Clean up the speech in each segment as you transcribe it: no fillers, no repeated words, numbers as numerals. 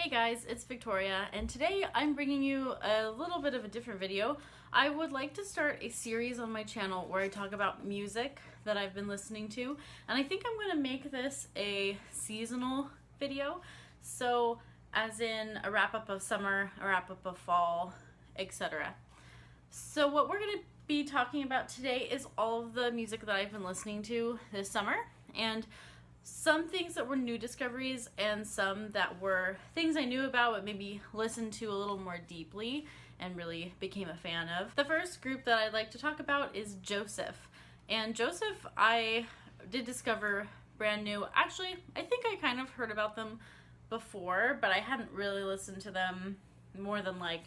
Hey guys, it's Victoria, and today I'm bringing you a little bit of a different video. I would like to start a series on my channel where I talk about music that I've been listening to, and I think I'm going to make this a seasonal video, so as in a wrap-up of summer, a wrap-up of fall, etc. So what we're going to be talking about today is all of the music that I've been listening to this summer, and some things that were new discoveries and some that were things I knew about but maybe listened to a little more deeply and really became a fan of. The first group that I'd like to talk about is Joseph. And Joseph I did discover brand new. Actually, I think I kind of heard about them before, but I hadn't really listened to them more than like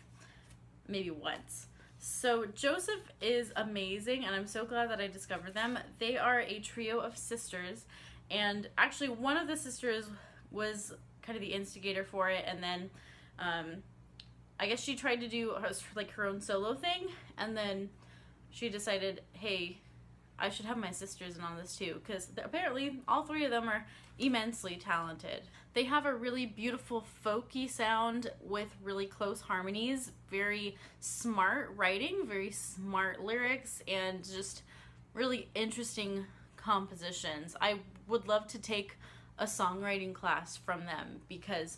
maybe once. So Joseph is amazing, and I'm so glad that I discovered them. They are a trio of sisters, and actually one of the sisters was kind of the instigator for it, and then I guess she tried to do her own solo thing, and then she decided, hey, I should have my sisters in on this too, because apparently all three of them are immensely talented. They have a really beautiful folky sound with really close harmonies, very smart writing, very smart lyrics, and just really interesting compositions. I would love to take a songwriting class from them because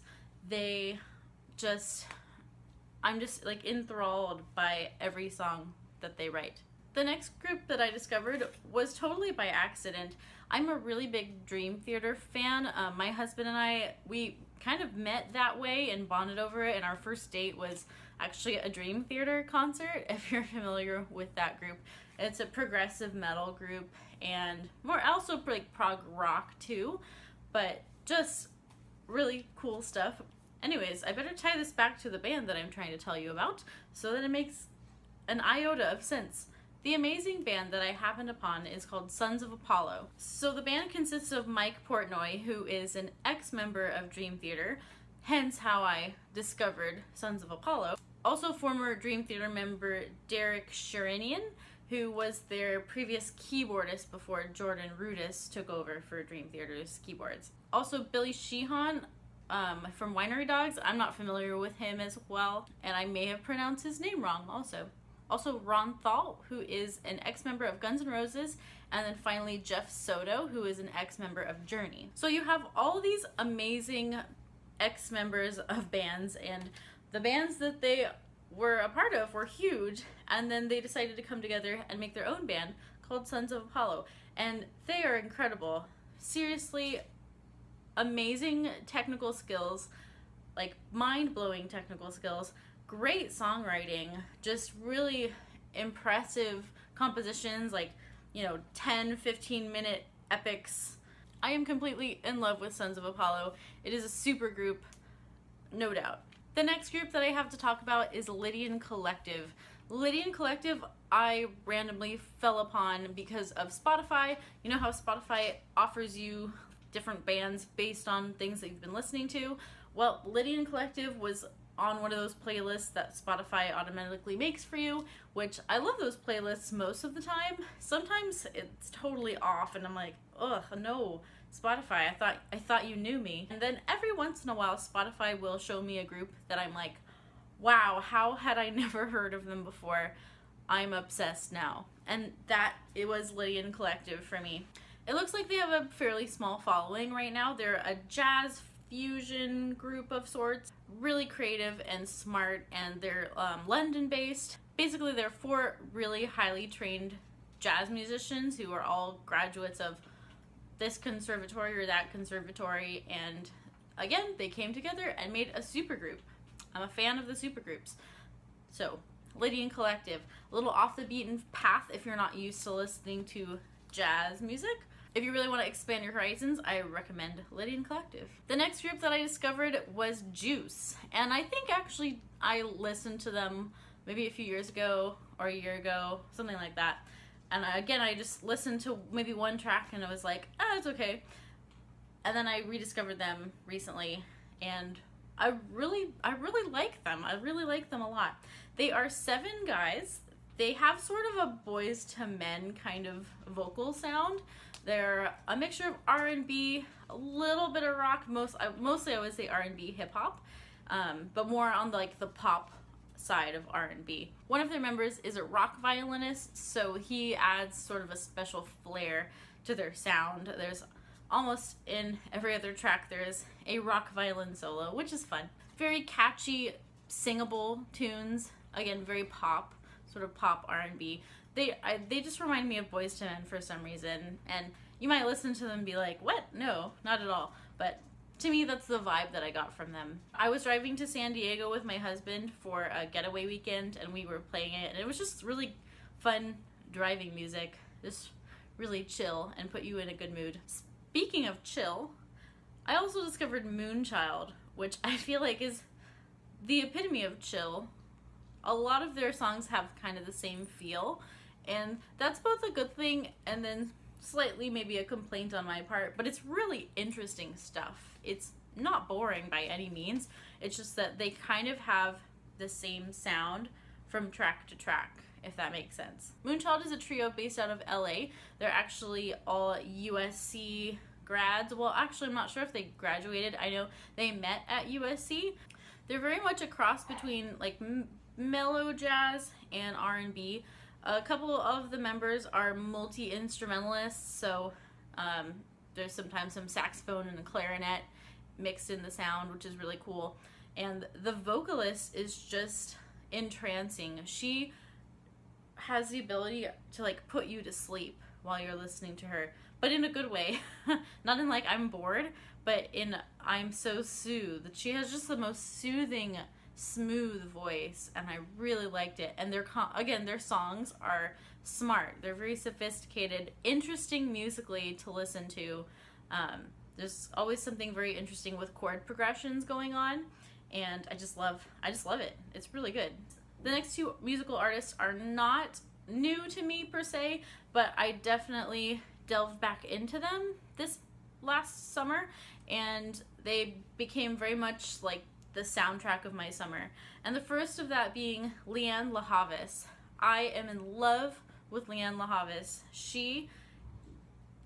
I'm just like enthralled by every song that they write. The next group that I discovered was totally by accident. I'm a really big Dream Theater fan. My husband and I, we kind of met that way and bonded over it, and our first date was actually a Dream Theater concert, if you're familiar with that group. It's a progressive metal group and more also like prog rock too, but just really cool stuff. Anyways, I better tie this back to the band that I'm trying to tell you about so that it makes an iota of sense. The amazing band that I happened upon is called Sons of Apollo. So the band consists of Mike Portnoy, who is an ex-member of Dream Theater, hence how I discovered Sons of Apollo. Also former Dream Theater member Derek Sherinian, who was their previous keyboardist before Jordan Rudess took over for Dream Theater's keyboards. Also Billy Sheehan from Winery Dogs. I'm not familiar with him as well, and I may have pronounced his name wrong also. Also Ron Thal, who is an ex-member of Guns N' Roses, and then finally Jeff Soto, who is an ex-member of Journey. So you have all of these amazing ex-members of bands, and the bands that they were a part of were huge, and then they decided to come together and make their own band called Sons of Apollo, and they are incredible. Seriously, amazing technical skills, like mind-blowing technical skills, great songwriting, just really impressive compositions, like, you know, 10-15 minute epics. I am completely in love with Sons of Apollo. It is a super group, no doubt. The next group that I have to talk about is Lydian Collective. Lydian Collective I randomly fell upon because of Spotify. You know how Spotify offers you different bands based on things that you've been listening to? Well, Lydian Collective was on one of those playlists that Spotify automatically makes for you, which I love those playlists most of the time. Sometimes it's totally off and I'm like, ugh, no, Spotify, I thought you knew me. And then every once in a while Spotify will show me a group that I'm like, wow, how had I never heard of them before? I'm obsessed now. And it was Lydian Collective for me. It looks like they have a fairly small following right now. They're a jazz fusion group of sorts, really creative and smart, and they're London based. Basically they're 4 really highly trained jazz musicians who are all graduates of this conservatory or that conservatory, and again they came together and made a supergroup. I'm a fan of the supergroups. So Lydian Collective, a little off the beaten path if you're not used to listening to jazz music. If you really want to expand your horizons, I recommend Lydian Collective. The next group that I discovered was Juice, and I think actually I listened to them maybe a few years ago or a year ago, something like that. And again, I just listened to maybe one track and I was like, ah, it's okay. And then I rediscovered them recently, and I really like them. I really like them a lot. They are 7 guys. They have sort of a Boys to Men kind of vocal sound. They're a mixture of R&B, a little bit of rock, mostly I would say R&B, hip hop. but more on like the pop side of R&B. One of their members is a rock violinist, so he adds sort of a special flair to their sound. There's almost in every other track there is a rock violin solo, which is fun. Very catchy, singable tunes. Again, very pop, sort of pop R&B. They just remind me of Boyz II Men for some reason, and you might listen to them and be like, what? No, not at all. But to me, that's the vibe that I got from them. I was driving to San Diego with my husband for a getaway weekend, and we were playing it, and it was just really fun driving music. Just really chill and put you in a good mood. Speaking of chill, I also discovered Moonchild, which I feel like is the epitome of chill. A lot of their songs have kind of the same feel, and that's both a good thing and then slightly maybe a complaint on my part, but it's really interesting stuff. It's not boring by any means. It's just that they kind of have the same sound from track to track, if that makes sense. Moonchild is a trio based out of LA. They're actually all USC grads. Well, actually, I'm not sure if they graduated. I know they met at USC. They're very much a cross between like mellow jazz and R&B. A couple of the members are multi-instrumentalists, so there's sometimes some saxophone and a clarinet mixed in the sound, which is really cool. And the vocalist is just entrancing. She has the ability to like put you to sleep while you're listening to her, but in a good way. Not in like I'm bored, but in I'm so soothed. She has just the most soothing, smooth voice, and I really liked it. And their songs are smart. They're very sophisticated, interesting musically to listen to. There's always something very interesting with chord progressions going on, and I just love it. It's really good. The next two musical artists are not new to me per se, but I definitely delved back into them this last summer, and they became very much like the soundtrack of my summer. And the first of that being Lianne La Havas. I am in love with Lianne La Havas. She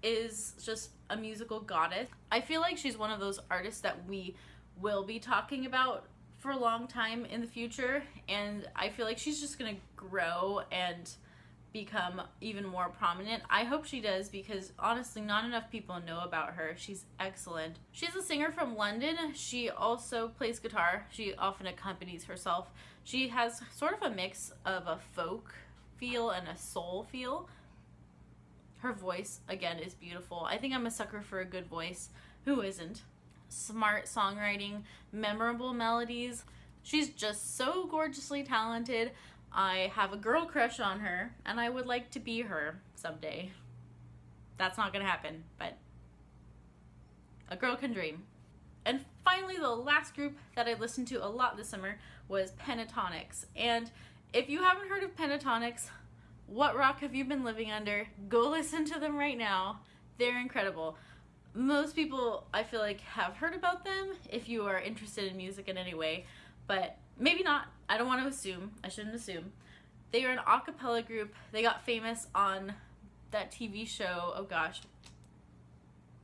is just a musical goddess. I feel like she's one of those artists that we will be talking about for a long time in the future, and I feel like she's just gonna grow and become even more prominent. I hope she does, because honestly not enough people know about her. She's excellent. She's a singer from London. She also plays guitar. She often accompanies herself. She has sort of a mix of a folk feel and a soul feel. Her voice, again, is beautiful. I think I'm a sucker for a good voice. Who isn't? Smart songwriting, memorable melodies. She's just so gorgeously talented. I have a girl crush on her, and I would like to be her someday. That's not gonna happen, but a girl can dream. And finally, the last group that I listened to a lot this summer was Pentatonics. And if you haven't heard of Pentatonics, what rock have you been living under? Go listen to them right now. They're incredible. Most people, I feel like, have heard about them if you are interested in music in any way, but maybe not. I don't want to assume. I shouldn't assume. They are an a cappella group. They got famous on that TV show. Oh gosh.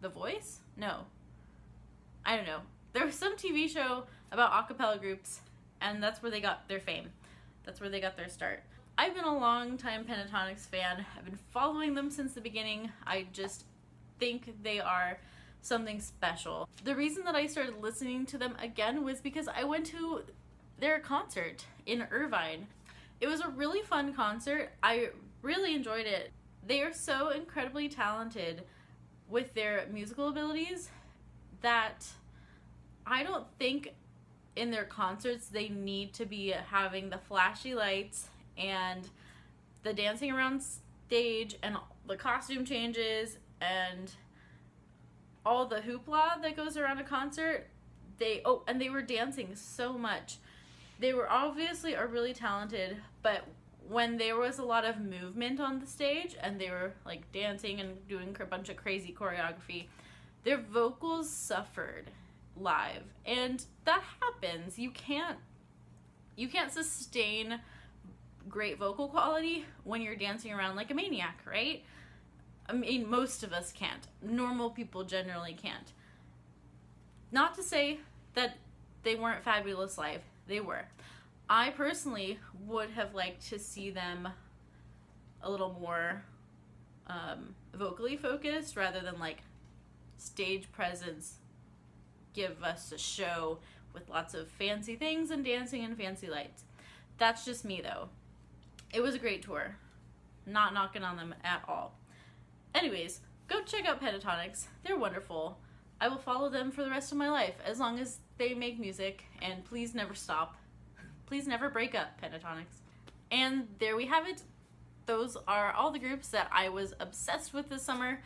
The Voice? No. I don't know. There was some TV show about a cappella groups, and that's where they got their fame. That's where they got their start. I've been a long time Pentatonics fan. I've been following them since the beginning. I just think they are something special. The reason that I started listening to them again was because I went to their concert in Irvine. It was a really fun concert. I really enjoyed it. They are so incredibly talented with their musical abilities that I don't think in their concerts they need to be having the flashy lights and the dancing around stage and the costume changes and all the hoopla that goes around a concert. And they were dancing so much. They were obviously are really talented, but when there was a lot of movement on the stage and they were like dancing and doing a bunch of crazy choreography, their vocals suffered live, and that happens. You can't sustain great vocal quality when you're dancing around like a maniac, right? I mean, most of us can't. Normal people generally can't. Not to say that they weren't fabulous live. They were. I personally would have liked to see them a little more vocally focused rather than like stage presence, give us a show with lots of fancy things and dancing and fancy lights. That's just me though. It was a great tour. Not knocking on them at all. Anyways, go check out Pentatonics. They're wonderful. I will follow them for the rest of my life as long as they make music, and please never stop. Please never break up, Pentatonics. And there we have it. Those are all the groups that I was obsessed with this summer,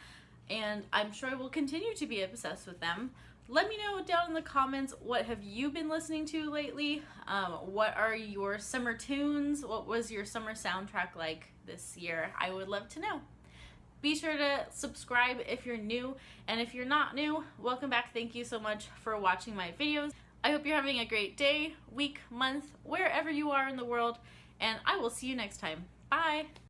and I'm sure I will continue to be obsessed with them. Let me know down in the comments, what have you been listening to lately? What are your summer tunes? What was your summer soundtrack like this year? I would love to know. Be sure to subscribe if you're new, and if you're not new, welcome back. Thank you so much for watching my videos. I hope you're having a great day, week, month, wherever you are in the world, and I will see you next time. Bye!